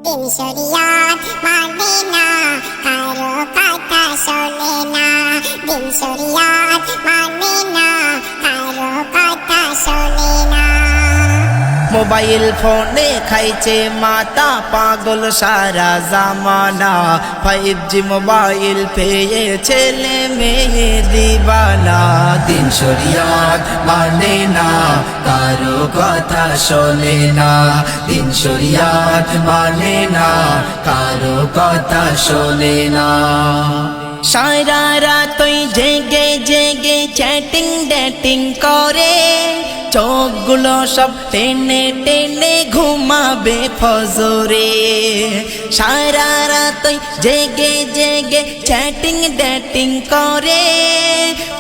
দিন শরিয়াত মানে না, কারো কথা শোনে না। দিন শরিয়াত মানে না, কারো কথা শোনে না। মোবাইল ফোনে খাইছে মাতা পাগল সারা জামানা। 5G মোবাইল পেয়ে ছেলে মেয়ে দিবানা। দিন শরিয়াত মানে না, কারো কথা শোনে না। দিন শরিয়াত মানে না, কারো কথা শোনে না। সারা রাত ওই জেগে জেগে চ্যাটিং ডেটিং করে, চোখগুলো সব টেনে টেনে ঘুমাবে ফজরে। সারা রাত ওই জেগে জেগে চ্যাটিং ডেটিং করে,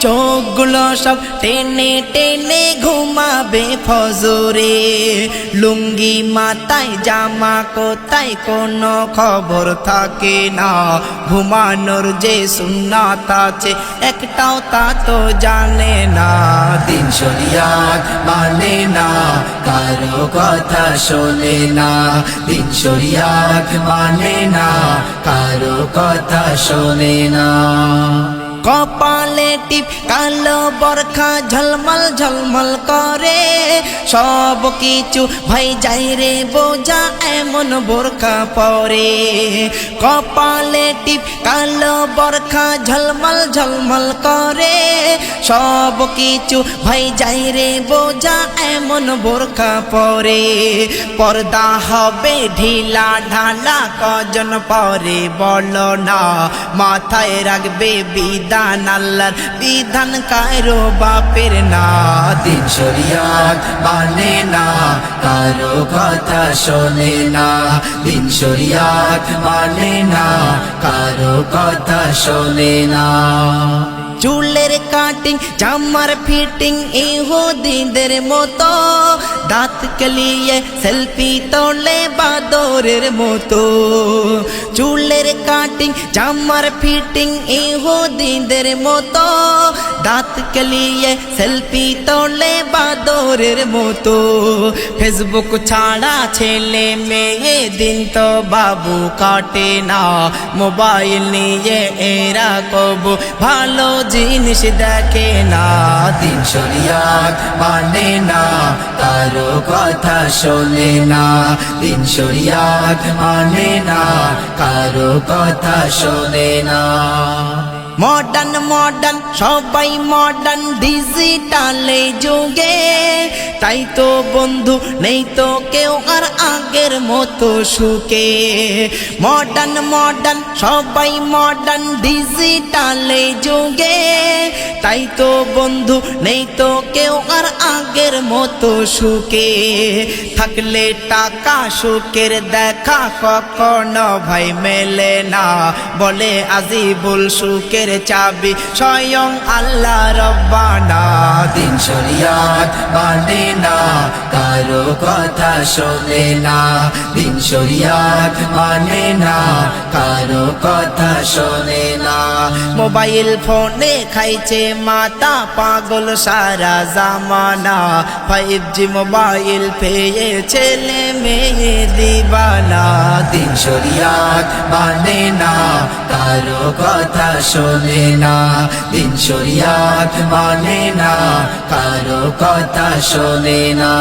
চোখগুলো সব টেনে টেনে ঘুমাবে ফজরে। লুঙ্গি মাথায় জামা কোথায় কোনো খবর থাকে না। ঘুমানোর যে সুন্নাত আছে একটাও তা তো জানে না। দিন শরিয়াত মানে না, কারো কথা শোনে না। দিন শরিয়াত মানে না, কারো কথা শোনে না। কপালে টিপ কালো বরখা ঝলমল ঝলমল করে, সব কিছু ভাই যাই রে বোঝা এমন বোরখা পরে। কপালে টিপ কালো বরখা ঝলমল ঝলমল করে, সব কিছু ভাই যাই রে বোঝা এমন বোরখা পরে। পর্দা হবে ঢিলা ঢালা কজন পরে বলো না। মাথায় রাখবে বিদান আল্লাহর বিধান কারো বাপের না। দিন শরিয়াত মানে না, কারো কথা শোনে না। দিন শরিয়াত মানে না, কারো কথা শোনে না। চুলের কাটিং জামার ফিটিং ইহুদিদের মতো, দাঁত কেলিয়ে সেলফি তোলে বাদরের মতো। চুলের কাটিং জামার ফিটিং ইহুদিদের মতো, দাঁত কেলিয়ে সেলফি তোলে বাদরের মতো। ফেসবুক ছাড়া ছেলে মেয়ে দিন তো বাবু কাটে না। মোবাইল নিয়ে এরা কবু ভালো জিনিস দেখে না। দিন শরিয়াত মানে না, কারো কথা শোনে না। দিন শরিয়াত মানে না, কারো কথা শোনে না। মডার্ন মডার্ন সবাই মডার্ন ডিজিটালে যুগে, তাই তো বন্ধু নেই তো কেউ আর আগের মতো সুখে। মডার্ন মডার্ন সবাই মডার্ন ডিজিটালে যুগে, তাই তো বন্ধু নেই তো কেউ আর আগের মতো সুখে। থাকলে টাকা সুখের দেখা কখনো ভাই মেলে না। বলে আজিবুল সুখের চাবি স্বয়ং আল্লাহ রব্বানা। দিন শরিয়াত মানে না, কারো কথা শোনে না। দিন শরিয়াত মানে না, কারো কথা শোনে না। মোবাইল ফোনে খাইছে মাতা পাগল সারা জামানা। 5G মোবাইল পেয়ে ছেলে মেয়ে দিবানা। দিন শরিয়াত মানে না, কারো কথা শোনে না। দিন শরিয়াত মানে না, কারো কথা শোনে না।